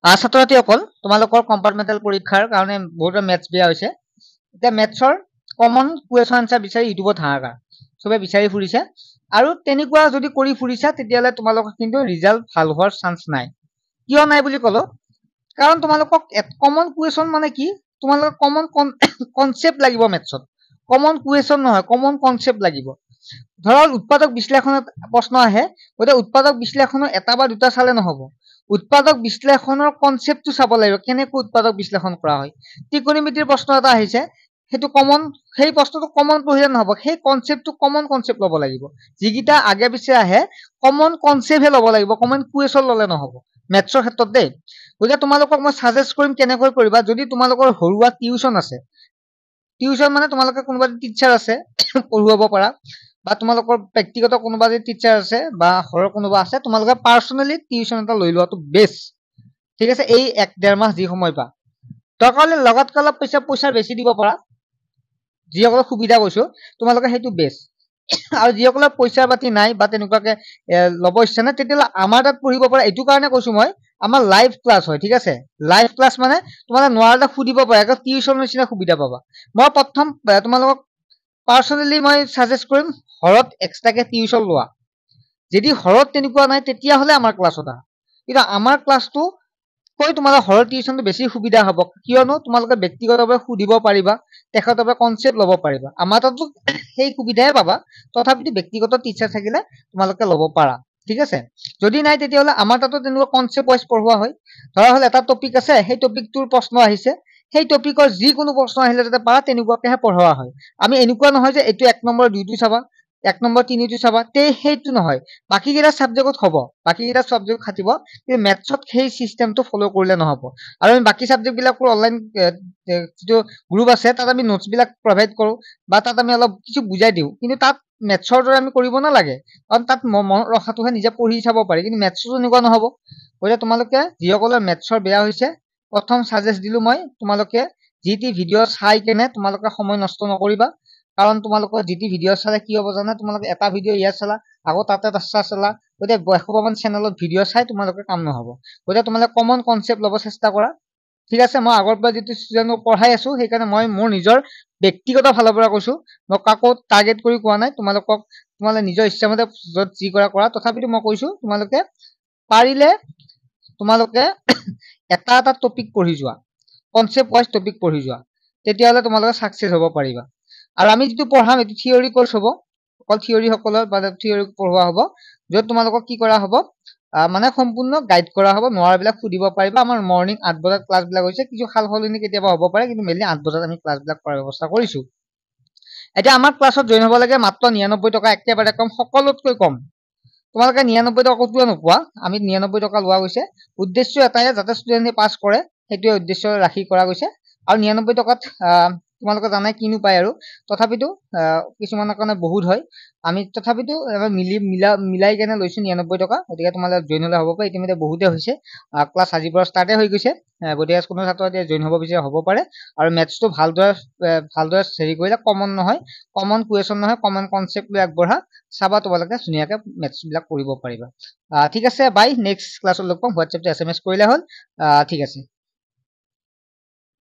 ছাত্ৰ ছাত্ৰীসকল তোমালোকৰ কম্পাৰ্টমেণ্টেল পৰীক্ষাৰ কাৰণে বহুত মেথছ বেয়া হৈছে এতিয়া মেথছৰ কমন কুৱেশ্যন আনসাৰ বিচাৰি ইউটিউবত হাহাকাৰ চবে বিচাৰি ফুৰিছে আৰু তেনেকুৱা যদি কৰি ফুৰিছা তেতিয়াহ'লে তোমালোকৰ কিন্তু ৰিজাল্ট ভাল হোৱাৰ চান্স নাই কিয় নাই বুলি ক'লো কাৰণ তোমালোকক কমন কুৱেশ্যন মানে কি তোমালোকৰ কমন কনচেপ্ট লাগিব মেথছত কমন কুৱেশ্যন নহয় কমন কনচেপ্ট লাগিব ধৰক উৎপাদক বিশ্লেষণত প্ৰশ্ন আহে গতিকে উৎপাদক বিশ্লেষণৰ এটা বা দুটা চালে নহ'ব উৎপাদক বিশ্লেষণৰ কনচেপ্টটো চাব লাগিব কেনেকৈ উৎপাদক বিশ্লেষণ কৰা হয় ত্ৰিকোণমিতিৰ প্ৰশ্ন এটা আহিছে সেইটো কমন সেই প্ৰশ্নটো কমন পঢ়িলে নহ'ব সেই কনচেপ্টটো কমন কনচেপ্ট ল'ব লাগিব যিকেইটা আগে পিছে আহে কমন কনচেপ্টহে ল'ব লাগিব কমন কুৱেশ্যন ল'লে নহ'ব মেথছৰ ক্ষেত্ৰত দেই গতিকে তোমালোকক মই ছাজেষ্ট কৰিম কেনেকৈ কৰিবা যদি তোমালোকৰ ঘৰুৱা টিউচন আছে টিউচন মানে তোমালোকে কোনোবা টিচাৰ আছে পঢ়ুৱাব পাৰা বা তোমালোকৰ ব্যক্তিগত কোনোবা যদি টিচাৰ আছে বা ঘৰৰ কোনোবা আছে তোমালোকে পাৰ্চনেলি টিউচন এটা লৈ লোৱাটো বেষ্ট ঠিক আছে এই 1-1.5 মাহ যি সময় পা দৰকাৰ হ'লে লগতকৈ অলপ পইচা বেছি দিব পাৰা যিসকলৰ সুবিধা কৈছো তোমালোকে সেইটো বেষ্ট আৰু যিসকলৰ পইচা পাতি নাই বা তেনেকুৱাকে ল'ব ইচ্ছা নাই তেতিয়াহ'লে আমাৰ তাত পঢ়িব পাৰা এইটো কাৰণে কৈছো মই আমাৰ লাইভ ক্লাছ হয় ঠিক আছে লাইভ ক্লাছ মানে তোমালোকে নোৱাৰিলে সুধিব পাৰা টিউচনৰ নিচিনা সুবিধা পাবা মই প্ৰথম তোমালোকক পাৰ্চনেলি মই ছাজেষ্ট কৰিম ঘৰত এক্সট্ৰাকে টিউচন লোৱা যদি ঘৰত তেনেকুৱা নাই তেতিয়াহ'লে আমাৰ ক্লাছত আহা কিন্তু আমাৰ ক্লাছটো কৈ তোমালোকৰ ঘৰৰ টিউচনটো বেছি সুবিধা হ'ব কিয়নো তোমালোকে ব্যক্তিগতভাৱে সুধিব পাৰিবা তেখেতৰ পৰা কনচেপ্ট ল'ব পাৰিবা আমাৰ তাতো সেই সুবিধাই পাবা তথাপিতো ব্যক্তিগত টিচাৰ থাকিলে তোমালোকে ল'ব পাৰা ঠিক আছে যদি নাই তেতিয়াহ'লে আমাৰ তাতো তেনেকুৱা কনচেপ্ট ৱাইজ পঢ়োৱা হয় ধৰা হ'ল এটা টপিক আছে সেই টপিকটোৰ প্ৰশ্ন আহিছে সেই টপিকৰ যিকোনো প্ৰশ্ন আহিলে যাতে পাৰা তেনেকুৱাকেহে পঢ়োৱা হয় আমি এনেকুৱা নহয় যে এইটো 1 নম্বৰ 2টো চাবা 1 নম্বৰ 3টো চাবা সেইটো নহয় বাকি কেইটা সাবজেক্টত হ'ব বাকি কেইটা সাবজেক্ট খাটিব কিন্তু মেথছত সেই সিস্টেমটো ফলো কৰিলে নহ'ব আৰু আমি বাকি সাবজেক্ট বিলাকৰ অনলাইন যিটো গ্ৰুপ আছে তাত আমি নোটছ বিলাক প্ৰভাইড কৰো বা তাত আমি অলপ কিছু বুজাই দিওঁ কিন্তু তাত মেথছৰ দৰে আমি কৰিব নালাগে কাৰণ তাত মনত ৰখাটোহে নিজে পঢ়ি চাব পাৰি কিন্তু মেথছটো এনেকুৱা নহ'ব গতিকে তোমালোকে যিসকলৰ মেথছৰ বেয়া হৈছে প্ৰথম সাজেষ্ট দিলো মই তোমালোকে জিটি ভিডিঅ' চাই কেনে তোমালোকে সময় নষ্ট নকৰিবা কাৰণ তোমালোকৰ জিটি ভিডিঅ' চালে কি হ'ব জানা তোমালোকে এটা ভিডিঅ' ইয়াত চালা আকৌ তাতে চালা গতিকে 100 মান চেনেলত ভিডিঅ' চাই তোমালোকে কাম নহ'ব গতিকে তোমালোকে কমন কনচেপ্ট ল'ব চেষ্টা কৰা ঠিক আছে মই আগৰ পৰা যিটো ষ্টুডেণ্টক পঢ়াই আছো সেইকাৰণে মই মোৰ নিজৰ ব্যক্তিগত ফালৰ পৰা কৈছো মই কাকো টাৰ্গেট কৰি কোৱা নাই তোমালোকক নিজৰ ইচ্ছামতে য'ত যি কৰা তথাপিতো মই কৈছো তোমালোকে পাৰিলে তোমালোকে এটা টপিক পঢ়ি যোৱা কনচেপ্ট ৱাইজ টপিক পঢ়ি যোৱা তেতিয়াহ'লে তোমালোকে সাকসেস হ'ব পাৰিবা আৰু আমি যেটো পঢ়াম এটো থিওৰি কোৰ্স হ'ব অকল থিওৰি সকলৰ বা থিওৰি পঢ়োৱা হ'ব য'ত তোমালোকক কি কৰা হ'ব মানে সম্পূৰ্ণ গাইড কৰা হ'ব নোৱাৰবিলাক সুধিব পাৰিবা আমাৰ মৰ্নিং 8 বজাত ক্লাছ বিলাক হৈছে কিছু খাল খলনি কেতিয়াবা হ'ব পাৰে কিন্তু মেইনলি 8 বজাত আমি ক্লাছ বিলাক কৰাৰ ব্যৱস্থা কৰিছো এতিয়া আমাৰ ক্লাছত জয়েন হ'ব লাগে মাত্ৰ 99 টকা একেবাৰে কম সকলোতকৈ কম তোমালোকে 99 টকা কতোৱা নোপোৱা আমি 99 টকা লোৱা গৈছে উদ্দেশ্য এটাই যাতে ষ্টুডেণ্টে পাছ কৰে সেইটো উদ্দেশ্য ৰাখি কৰা গৈছে আৰু 99 টকাত তোমালোকে জানাই কিনো পায় আৰু তথাপিতো কিছুমানৰ কাৰণে বহুত হয় আমি তথাপিতো মিলাই কেনে লৈছো 99 টকা গতিকে তোমালোকে জয়েন হ'লে হ'ব পাৰে ইতিমধ্যে বহুতে হৈছে ক্লাছ আজিৰ পৰা ষ্টাৰ্টে হৈ গৈছে গতিকে কোনো ছাত্ৰ এতিয়া জয়েন হ'ব বিচাৰে হ'ব পাৰে আৰু মেথছটো ভালদৰে হেৰি কৰিলে কমন নহয় কমন কুৱেশ্যন নহয় কমন কনচেপ্ট লৈ আগবঢ়া চাবা তোমালোকে ধুনীয়াকে মেথছ বিলাক কৰিব পাৰিবা ঠিক আছে বাই নেক্সট ক্লাছত লগ পাম হোৱাটছএপতে SMS কৰিলে হ'ল ঠিক আছে